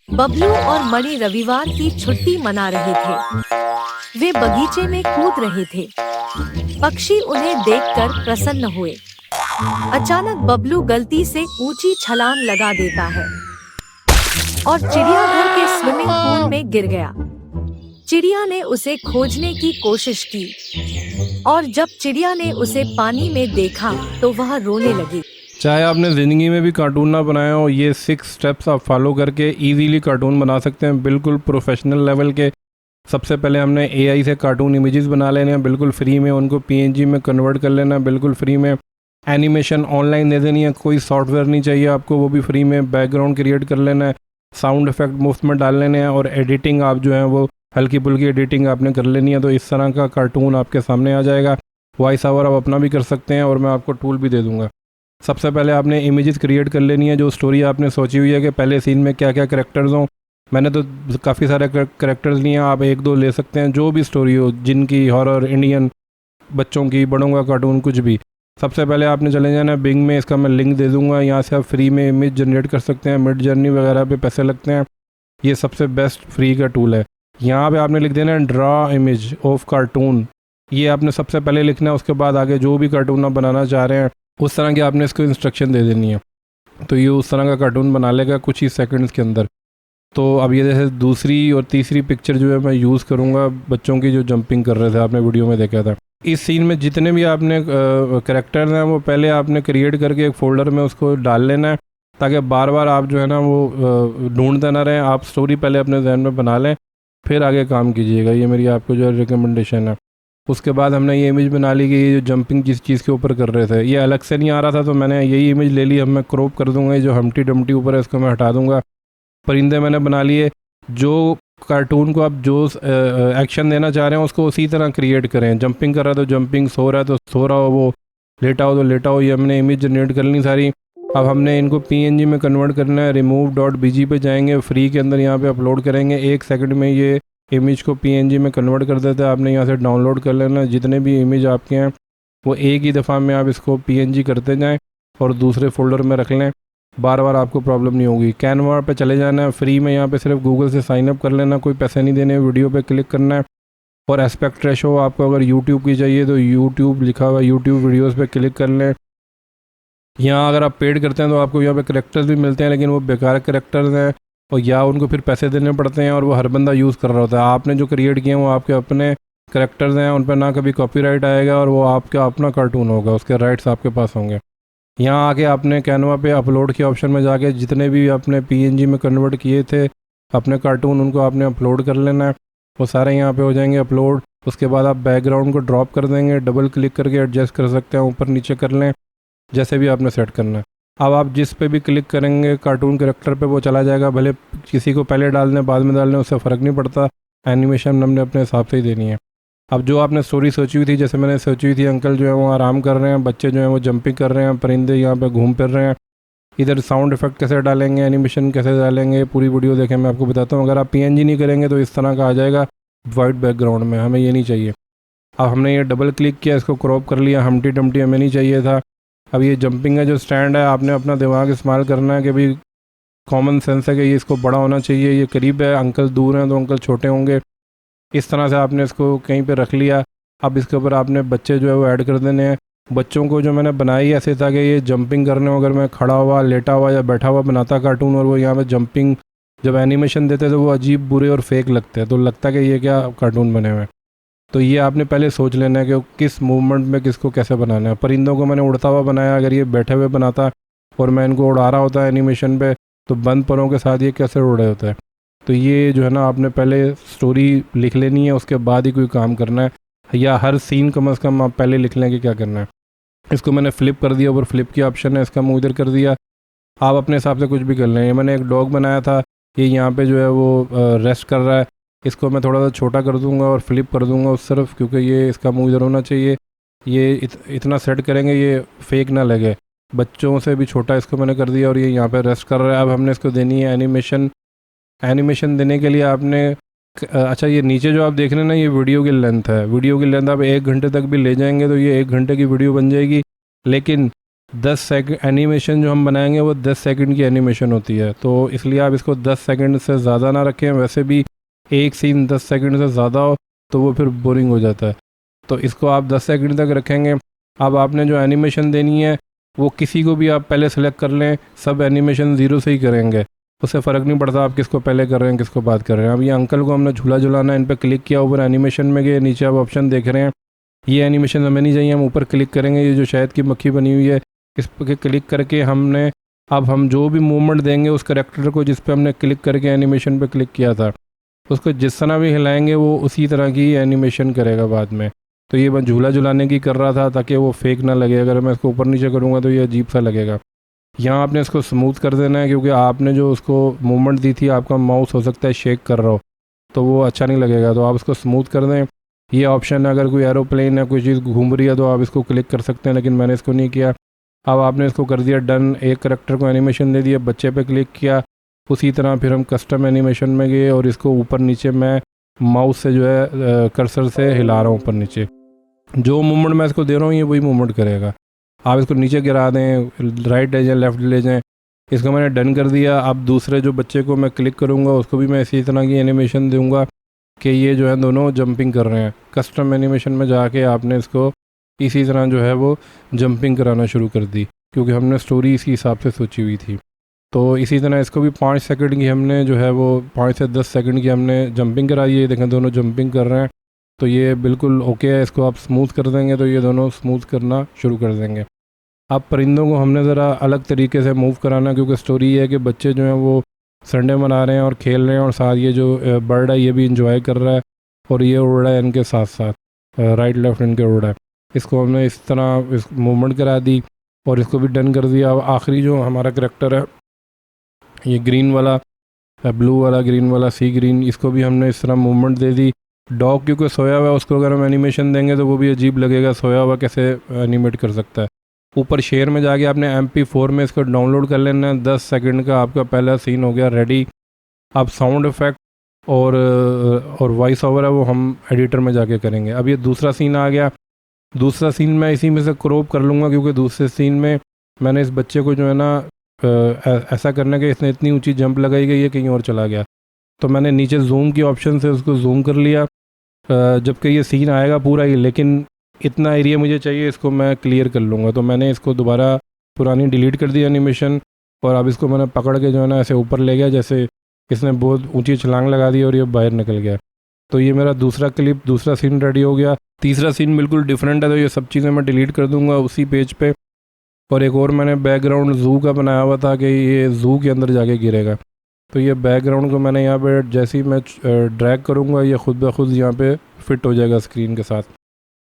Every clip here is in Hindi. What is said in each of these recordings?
बबलू और मणि रविवार की छुट्टी मना रहे थे। वे बगीचे में कूद रहे थे। पक्षी उन्हें देखकर प्रसन्न हुए। अचानक बबलू गलती से ऊंची छलांग लगा देता है और चिड़ियाघर के स्विमिंग पूल में गिर गया। चिड़िया ने उसे खोजने की कोशिश की और जब चिड़िया ने उसे पानी में देखा तो वह रोने लगी। चाहे आपने ज़िंदगी में भी कार्टून ना बनाया हो, ये 6 स्टेप्स आप फॉलो करके इजीली कार्टून बना सकते हैं, बिल्कुल प्रोफेशनल लेवल के। सबसे पहले हमने एआई से कार्टून इमेजेस बना लेने हैं बिल्कुल फ्री में, उनको पीएनजी में कन्वर्ट कर लेना है बिल्कुल फ्री में। एनिमेशन ऑनलाइन दे देनी है, कोई सॉफ्टवेयर नहीं चाहिए आपको, वो भी फ्री में। बैकग्राउंड क्रिएट कर लेना है, साउंड इफेक्ट मुफ्त में डाल लेने हैं, और एडिटिंग आप जो है वो हल्की फुल्की एडिटिंग आपने कर लेनी है, तो इस तरह का कार्टून आपके सामने आ जाएगा। वॉइस ओवर आप अपना भी कर सकते हैं और मैं आपको टूल भी दे दूँगा। सबसे पहले आपने इमेजेस क्रिएट कर लेनी है, जो स्टोरी आपने सोची हुई है कि पहले सीन में क्या क्या करैक्टर्स हों। मैंने तो काफ़ी सारे करैक्टर्स लिए हैं, आप एक दो ले सकते हैं, जो भी स्टोरी हो, जिनकी हॉरर, इंडियन, बच्चों की, बड़ों का कार्टून, कुछ भी। सबसे पहले आपने चले जाना बिंग में, इसका मैं लिंक दे दूंगा, यहाँ से आप फ्री में इमेज जनरेट कर सकते हैं। मिड जर्नी वगैरह पे पैसे लगते हैं, ये सबसे बेस्ट फ्री का टूल है। यहाँ पे आपने लिख देना है ड्रा इमेज ऑफ कार्टून, ये आपने सबसे पहले लिखना है। उसके बाद आगे जो भी कार्टून आप बनाना चाह रहे हैं उस तरह की आपने इसको इंस्ट्रक्शन दे देनी है, तो ये उस तरह का कार्टून बना लेगा कुछ ही सेकंड्स के अंदर। तो अब ये जैसे दूसरी और तीसरी पिक्चर जो है मैं यूज़ करूँगा बच्चों की जो जंपिंग कर रहे थे, आपने वीडियो में देखा था। इस सीन में जितने भी आपने करैक्टर्स हैं वो पहले आपने क्रिएट करके एक फ़ोल्डर में उसको डाल लेना है, ताकि बार बार आप जो है ना वो ढूंढते ना रहें। आप स्टोरी पहले अपने जहन में बना लें, फिर आगे काम कीजिएगा, ये मेरी आपको जो रिकमेंडेशन है। उसके बाद हमने ये इमेज बना ली कि ये जो जंपिंग जिस चीज़ के ऊपर कर रहे थे ये अलग से नहीं आ रहा था, तो मैंने यही इमेज ले ली। अब मैं क्रॉप कर दूंगा, ये जो हमटी डमटी ऊपर है इसको मैं हटा दूंगा। परिंदे मैंने बना लिए, जो कार्टून को आप जो एक्शन देना चाह रहे हैं उसको उसी तरह क्रिएट करें। जंपिंग कर रहा है तो जंपिंग, सो रहा है तो सो रहा हो, वो लेटा हो तो लेटा हो। ये हमने इमेज जनरेट कर ली सारी। अब हमने इनको पीएनजी में कन्वर्ट करना है। remove.bg पे जाएंगे, फ्री के अंदर यहाँ पे अपलोड करेंगे, 1 सेकंड में ये इमेज को पीएनजी में कन्वर्ट कर देता है। आपने यहाँ से डाउनलोड कर लेना, जितने भी इमेज आपके हैं वो एक ही दफ़ा में आप इसको पीएनजी करते जाएं और दूसरे फोल्डर में रख लें, बार बार आपको प्रॉब्लम नहीं होगी। कैनवा पे चले जाना है, फ्री में यहाँ पे सिर्फ गूगल से साइन अप कर लेना, कोई पैसे नहीं देने, वीडियो पे क्लिक करना है। और एस्पेक्ट रेशो आपको अगर यूट्यूब की चाहिए तो यूट्यूब लिखा हुआ यूट्यूब वीडियोज़ पे क्लिक कर लें। यहाँ अगर आप पेड करते हैं तो आपको यहाँ पे करेक्टर्स भी मिलते हैं, लेकिन वो बेकार करेक्टर्स हैं और या उनको फिर पैसे देने पड़ते हैं और वो हर बंदा यूज़ कर रहा होता है। आपने जो क्रिएट किए हैं वो आपके अपने करेक्टर्स हैं, उन पर ना कभी कॉपीराइट आएगा और वो आपका अपना कार्टून होगा, उसके राइट्स आपके पास होंगे। यहाँ आके आपने कैनवा पे अपलोड के ऑप्शन में जाके जितने भी आपने पीएनजी में कन्वर्ट किए थे अपने कार्टून, उनको आपने अपलोड कर लेना है, वो सारे यहाँ पे हो जाएंगे अपलोड। उसके बाद आप बैकग्राउंड को ड्रॉप कर देंगे, डबल क्लिक करके एडजस्ट कर सकते हैं, ऊपर नीचे कर लें, जैसे भी आपने सेट करना है। अब आप जिस पे भी क्लिक करेंगे कार्टून कैरेक्टर पे वो चला जाएगा, भले किसी को पहले डाल दें बाद में डाल दें, उससे फ़र्क नहीं पड़ता। एनिमेशन हमने अपने हिसाब से ही देनी है। अब जो आपने स्टोरी सोची हुई थी, जैसे मैंने सोची हुई थी, अंकल जो है वो आराम कर रहे हैं, बच्चे जो हैं वो जंपिंग कर रहे हैं, परिंदे यहाँ पे घूम फिर रहे हैं, इधर साउंड इफेक्ट कैसे डालेंगे, एनिमेशन कैसे डालेंगे, पूरी वीडियो देखें, मैं आपको बताता हूँ। अगर आप पीएनजी नहीं करेंगे तो इस तरह का आ जाएगा वाइट बैकग्राउंड में, हमें ये नहीं चाहिए। अब हमने ये डबल क्लिक किया, इसको क्रॉप कर लिया, हमटी डमटी हमें नहीं चाहिए था। अब ये जंपिंग का जो स्टैंड है आपने अपना दिमाग इस्तेमाल करना है कि भाई कॉमन सेंस है कि ये इसको बड़ा होना चाहिए, ये करीब है, अंकल दूर हैं तो अंकल छोटे होंगे, इस तरह से आपने इसको कहीं पे रख लिया। अब इसके ऊपर आपने बच्चे जो है वो ऐड कर देने हैं। बच्चों को जो मैंने बनाई ऐसे था कि ये जंपिंग करने में, अगर मैं खड़ा हुआ, लेटा हुआ या बैठा हुआ बनाता कार्टून और वो यहाँ पे जंपिंग जब एनिमेशन देते तो वो अजीब, बुरे और फेक लगते हैं, तो लगता है कि ये क्या कार्टून बने हुए हैं। तो ये आपने पहले सोच लेना है कि किस मूवमेंट में किसको कैसे बनाना है। परिंदों को मैंने उड़ता हुआ बनाया, अगर ये बैठे हुए बनाता और मैं इनको उड़ा रहा होता एनिमेशन पे तो बंद परों के साथ ये कैसे उड़ रहे होते हैं। तो ये जो है ना आपने पहले स्टोरी लिख लेनी है, उसके बाद ही कोई काम करना है, या हर सीन कम से कम आप पहले लिख लें कि क्या करना है। इसको मैंने फ्लिप कर दिया, ऊपर फ्लिप की ऑप्शन है, इसका मुँह इधर कर दिया। आप अपने हिसाब से कुछ भी कर लें। मैंने एक डॉग बनाया था, ये यहाँ पे जो है वो रेस्ट कर रहा है, इसको मैं थोड़ा सा छोटा कर दूंगा और फ्लिप कर दूंगा उस तरफ, क्योंकि ये इसका मुंह इधर होना चाहिए। ये इतना सेट करेंगे ये फेक ना लगे। बच्चों से भी छोटा इसको मैंने कर दिया और ये यहाँ पे रेस्ट कर रहा है। अब हमने इसको देनी है एनिमेशन। एनिमेशन देने के लिए आपने अच्छा, ये नीचे जो आप देख रहे हैं ना ये वीडियो की लेंथ है। वीडियो की लेंथ आप 1 घंटे तक भी ले जाएंगे तो ये 1 घंटे की वीडियो बन जाएगी, लेकिन 10 सेकंड एनिमेशन जो हम बनाएंगे वो 10 सेकंड की एनिमेशन होती है, तो इसलिए आप इसको 10 सेकंड से ज़्यादा ना रखें। वैसे भी एक सीन 10 सेकंड से ज़्यादा हो तो वो फिर बोरिंग हो जाता है, तो इसको आप 10 सेकंड तक रखेंगे। अब आपने जो एनिमेशन देनी है वो किसी को भी आप पहले सेलेक्ट कर लें, सब एनिमेशन ज़ीरो से ही करेंगे, उससे फ़र्क नहीं पड़ता आप किसको पहले कर रहे हैं किसको बाद कर रहे हैं। अब ये अंकल को हमने झूला झुलाना है, इन पर क्लिक किया, ऊपर एनिमेशन में गए, नीचे आप ऑप्शन देख रहे हैं, ये एनिमेशन हमें नहीं चाहिए, हम ऊपर क्लिक करेंगे, ये जो शहद की मक्खी बनी हुई है इस पर क्लिक करके हमने अब हम जो भी मूवमेंट देंगे उस करेक्टर को जिस पे हमने क्लिक करके एनिमेशन पे क्लिक किया था उसको जिस तरह भी हिलाएंगे वो उसी तरह की एनिमेशन करेगा बाद में। तो ये मैं झूला झुलाने की कर रहा था ताकि वो फेक ना लगे, अगर मैं इसको ऊपर नीचे करूँगा तो ये अजीब सा लगेगा। यहाँ आपने इसको स्मूथ कर देना है, क्योंकि आपने जो उसको मूवमेंट दी थी आपका माउस हो सकता है शेक कर रहा हो तो वो अच्छा नहीं लगेगा, तो आप इसको स्मूथ कर दें। ये ऑप्शन है, अगर कोई एरोप्लेन या कोई चीज़ घूम रही है तो आप इसको क्लिक कर सकते हैं, लेकिन मैंने इसको नहीं किया। अब आपने इसको कर दिया डन, एक करेक्टर को एनिमेशन दे दिया, बच्चे पे क्लिक किया, उसी तरह फिर हम कस्टम एनिमेशन में गए और इसको ऊपर नीचे मैं माउस से जो है कर्सर से हिला रहा हूँ ऊपर नीचे, जो मूवमेंट मैं इसको दे रहा हूँ ये वही मूवमेंट करेगा। आप इसको नीचे गिरा दें, राइट ले जाएँ लेफ़्ट ले जाएँ, इसको मैंने डन कर दिया। अब दूसरे जो बच्चे को मैं क्लिक करूँगा उसको भी मैं इसी तरह की एनिमेशन दूँगा कि ये जो है दोनों जंपिंग कर रहे हैं। कस्टम एनिमेशन में जाके आपने इसको इसी तरह जो है वो जंपिंग कराना शुरू कर दी, क्योंकि हमने स्टोरी इसी हिसाब से सोची हुई थी। तो इसी तरह इसको भी 5 सेकंड की हमने जो है वो 5 से 10 सेकंड की हमने जंपिंग कराई है, देखें दोनों जंपिंग कर रहे हैं, तो ये बिल्कुल ओके है। इसको आप स्मूथ कर देंगे तो ये दोनों स्मूथ करना शुरू कर देंगे। अब परिंदों को हमने ज़रा अलग तरीके से मूव कराना, क्योंकि स्टोरी ये है कि बच्चे जो हैं वो संडे मना रहे हैं और खेल रहे हैं, और साथ ये जो बर्ड है ये भी इंजॉय कर रहा है और ये उड़ रहा है इनके साथ साथ, राइट लेफ्ट इनके उड़ रहा है। इसको हमने इस तरह इस मूवमेंट करा दी और इसको भी डन कर दिया। अब आखिरी जो हमारा करेक्टर है ये ग्रीन वाला, ब्लू वाला, ग्रीन वाला, सी ग्रीन, इसको भी हमने इस तरह मूवमेंट दे दी। डॉग क्योंकि सोया हुआ है उसको अगर हम एनिमेशन देंगे तो वो भी अजीब लगेगा, सोया हुआ कैसे एनिमेट कर सकता है। ऊपर शेयर में जाके आपने MP4 में इसको डाउनलोड कर लेना है। 10 सेकंड का आपका पहला सीन हो गया रेडी। अब साउंड इफ़ेक्ट और वॉइस ओवर है वो हम एडिटर में जाके करेंगे। अब ये दूसरा सीन आ गया, दूसरा सीन मैं इसी में से क्रॉप कर लूँगा, क्योंकि दूसरे सीन में मैंने इस बच्चे को जो है ना ऐसा करने के इसने इतनी ऊंची जंप लगाई गई है कहीं और चला गया, तो मैंने नीचे जूम की ऑप्शन से उसको जूम कर लिया, जबकि ये सीन आएगा पूरा ही, लेकिन इतना एरिया मुझे चाहिए, इसको मैं क्लियर कर लूँगा। तो मैंने इसको दोबारा पुरानी डिलीट कर दी एनिमेशन, और अब इसको मैंने पकड़ के जो है ना ऐसे ऊपर ले गया, जैसे इसने बहुत ऊंची छलांग लगा दी और ये बाहर निकल गया। तो ये मेरा दूसरा क्लिप, दूसरा सीन रेडी हो गया। तीसरा सीन बिल्कुल डिफरेंट है, तो ये सब चीज़ें मैं डिलीट कर दूँगा उसी पेज पे। और एक और मैंने बैकग्राउंड ज़ू का बनाया हुआ था कि ये ज़ू के अंदर जाके गिरेगा, तो ये बैकग्राउंड को मैंने यहाँ पे जैसे ही मैं ड्रैग करूँगा ये खुद ब खुद यहाँ पे फिट हो जाएगा स्क्रीन के साथ,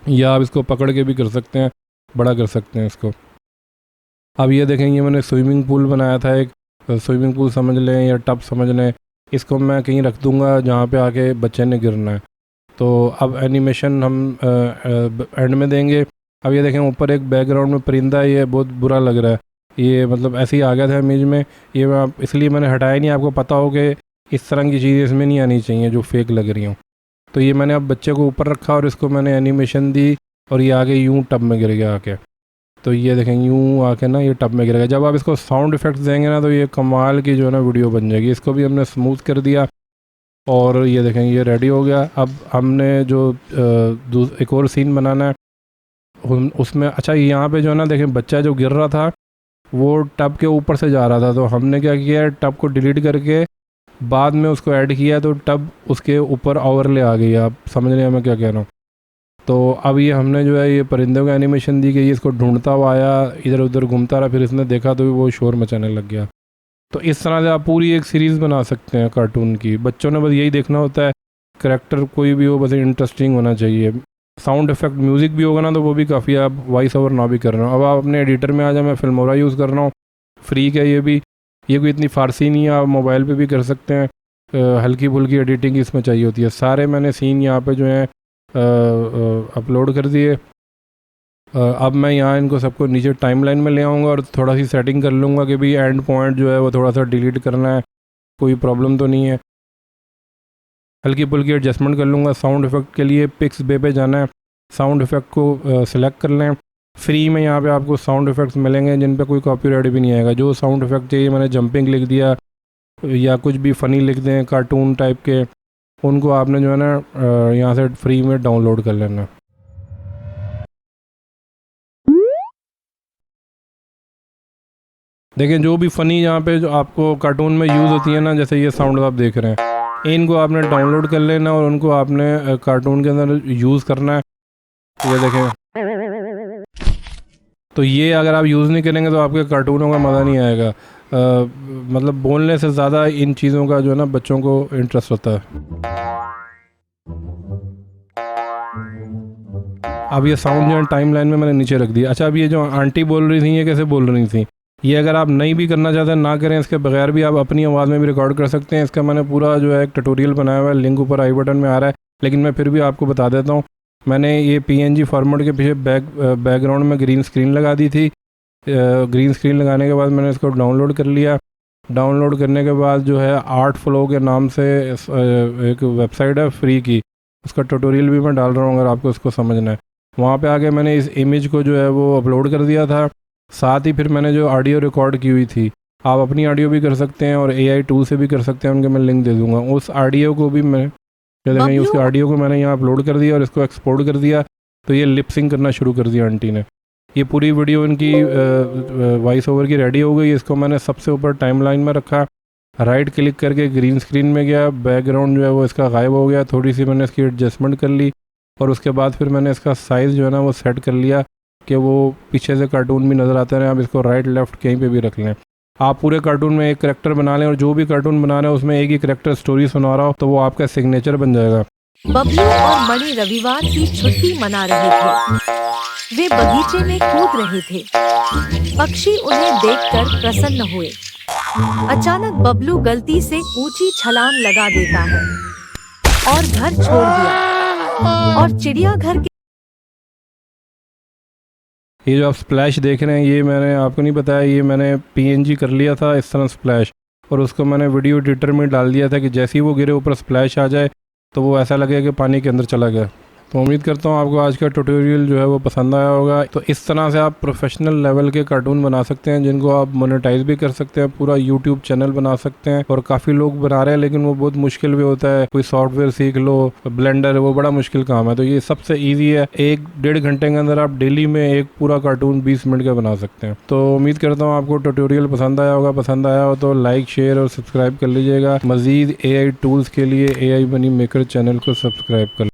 या आप इसको पकड़ के भी कर सकते हैं, बड़ा कर सकते हैं इसको। अब ये देखेंगे मैंने स्विमिंग पूल बनाया था, एक स्विमिंग पूल समझ लें या टब समझ लें, इसको मैं कहीं रख दूँगा जहाँ पे आके बच्चे ने गिरना है। तो अब एनिमेशन हम एंड में देंगे। अब ये देखें ऊपर एक बैकग्राउंड में परिंदा है, ये बहुत बुरा लग रहा है, ये मतलब ऐसे ही आ गया था इमेज में, ये मैं इसलिए मैंने हटाया नहीं, आपको पता हो कि इस तरह की चीज़ें इसमें नहीं आनी चाहिए जो फेक लग रही हों। तो ये मैंने अब बच्चे को ऊपर रखा और इसको मैंने एनिमेशन दी और ये आगे यूँ टब में गिर गया आके, तो ये देखें यूँ आके ना ये टब में गिरेगा। जब आप इसको साउंड इफेक्ट्स देंगे ना तो ये कमाल की जो है ना वीडियो बन जाएगी। इसको भी हमने स्मूथ कर दिया और ये देखें ये रेडी हो गया। अब हमने जो एक और सीन बनाना है उसमें, अच्छा यहाँ पे जो है ना देखें बच्चा जो गिर रहा था वो टब के ऊपर से जा रहा था, तो हमने क्या किया, टब को डिलीट करके बाद में उसको ऐड किया तो टब उसके ऊपर ओवरले आ गई। आप समझ रहे हैं मैं क्या कह रहा हूँ। तो अब ये हमने जो है ये परिंदों का एनिमेशन दी गई, इसको ढूंढता हुआ आया, इधर उधर घूमता रहा, फिर इसने देखा तो वो शोर मचाने लग गया। तो इस तरह से आप पूरी एक सीरीज़ बना सकते हैं कार्टून की। बच्चों ने बस यही देखना होता है, करैक्टर कोई भी हो बस इंटरेस्टिंग होना चाहिए। साउंड इफेक्ट म्यूज़िक भी होगा ना तो वो भी काफ़ी, आप वॉइस ओवर ना भी कर रहे हो। अब आप अपने एडिटर में आ जाए, मैं फिल्मोरा यूज़ कर रहा हूँ, फ्री का ये भी, ये कोई इतनी फारसी नहीं है, आप मोबाइल पे भी कर सकते हैं। हल्की फुल्की एडिटिंग इसमें चाहिए होती है। सारे मैंने सीन यहाँ पे जो है अपलोड कर दिए। अब मैं यहाँ इनको सबको नीचे टाइमलाइन में ले आऊँगा और थोड़ा सी सेटिंग कर लूँगा कि भाई एंड पॉइंट जो है वो थोड़ा सा डिलीट करना है, कोई प्रॉब्लम तो नहीं है। हल्की फुल्की एडजस्टमेंट कर लूँगा। साउंड इफेक्ट के लिए पिक्स बे पे जाना है, साउंड इफेक्ट को सिलेक्ट कर लें, फ्री में यहाँ पे आपको साउंड इफ़ेक्ट्स मिलेंगे जिन पे कोई कॉपीराइट भी नहीं आएगा। जो साउंड इफ़ेक्ट चाहिए, मैंने जंपिंग लिख दिया या कुछ भी फ़नी लिख दें कार्टून टाइप के, उनको आपने जो है ना यहाँ से फ्री में डाउनलोड कर लेना। देखिए जो भी फ़नी यहाँ पे जो आपको कार्टून में यूज़ होती है ना, जैसे ये साउंड आप देख रहे हैं, इनको आपने डाउनलोड कर लेना और उनको आपने कार्टून के अंदर यूज़ करना है। ये देखें, तो ये अगर आप यूज़ नहीं करेंगे तो आपके कार्टूनों का मज़ा नहीं आएगा। मतलब बोलने से ज़्यादा इन चीज़ों का जो है ना बच्चों को इंटरेस्ट होता है। अब ये साउंड जो है टाइम लाइन में मैंने नीचे रख दिया। अच्छा, अब ये जो आंटी बोल रही थी ये कैसे बोल रही थी, ये अगर आप नहीं भी करना चाहते ना करें, इसके बगैर भी आप अपनी आवाज़ में भी रिकॉर्ड कर सकते हैं। इसका मैंने पूरा जो है एक ट्यूटोरियल बनाया हुआ है, लिंक ऊपर आई बटन में आ रहा है, लेकिन मैं फिर भी आपको बता देता हूँ। मैंने ये PNG फॉर्मेट के पीछे बैकग्राउंड में ग्रीन स्क्रीन लगा दी थी। ग्रीन स्क्रीन लगाने के बाद मैंने इसको डाउनलोड कर लिया। डाउनलोड करने के बाद जो है आर्ट फ्लो के नाम से एक वेबसाइट है फ्री की, उसका ट्यूटोरियल भी मैं डाल रहा हूँ अगर आपको इसको समझना है। वहाँ पे आके मैंने इस इमेज को जो है वो अपलोड कर दिया था। साथ ही फिर मैंने जो ऑडियो रिकॉर्ड की हुई थी, आप अपनी ऑडियो भी कर सकते हैं और AI टूल से भी कर सकते हैं, उनके मैं लिंक दे दूँगा। उस ऑडियो को भी मैं देखें, उसके ऑडियो को मैंने यहाँ अपलोड कर दिया और इसको एक्सपोर्ट कर दिया, तो ये लिपसिंग करना शुरू कर दिया आंटी ने। ये पूरी वीडियो इनकी वॉइस ओवर की रेडी हो गई। इसको मैंने सबसे ऊपर टाइमलाइन में रखा, राइट क्लिक करके ग्रीन स्क्रीन में गया, बैकग्राउंड जो है वो इसका गायब हो गया। थोड़ी सी मैंने इसकी एडजस्टमेंट कर ली और उसके बाद फिर मैंने इसका साइज़ जो है ना वो सेट कर लिया कि वो पीछे से कार्टून भी नज़र आते रहे। आप इसको राइट लेफ़्ट कहीं पे भी रख लें। आप पूरे कार्टून में एक करैक्टर बना लें और जो भी कार्टून बना रहे हैं उसमें एक ही करैक्टर स्टोरी सुना रहा हो तो वो आपका सिग्नेचर बन जाएगा। बबलू और मणि रविवार की छुट्टी मना रहे थे। वे बगीचे में कूद रहे थे। पक्षी उन्हें देखकर प्रसन्न हुए। अचानक बबलू गलती से ऊंची छलांग लगा देता है और घर छोड़ दिया और चिड़ियाघर के ये जो आप स्प्लैश देख रहे हैं, ये मैंने आपको नहीं बताया, ये मैंने PNG कर लिया था इस तरह स्प्लैश, और उसको मैंने वीडियो एडिटर में डाल दिया था कि जैसे ही वो गिरे ऊपर स्प्लैश आ जाए तो वो ऐसा लगे कि पानी के अंदर चला गया। तो उम्मीद करता हूँ आपको आज का ट्यूटोरियल जो है वो पसंद आया होगा। तो इस तरह से आप प्रोफेशनल लेवल के कार्टून बना सकते हैं जिनको आप मोनेटाइज भी कर सकते हैं, पूरा यूट्यूब चैनल बना सकते हैं। और काफ़ी लोग बना रहे हैं लेकिन वो बहुत मुश्किल भी होता है। कोई सॉफ्टवेयर सीख लो, ब्लेंडर, वो बड़ा मुश्किल काम है। तो ये सबसे ईजी है, 1-1.5 घंटे के अंदर आप डेली में एक पूरा कार्टून 20 मिनट का बना सकते हैं। तो उम्मीद करता हूँ आपको ट्यूटोरियल पसंद आया होगा। पसंद आया हो तो लाइक, शेयर और सब्सक्राइब कर लीजिएगा। मज़ीद AI टूल्स के लिए AI मनी मेकर चैनल को सब्सक्राइब कर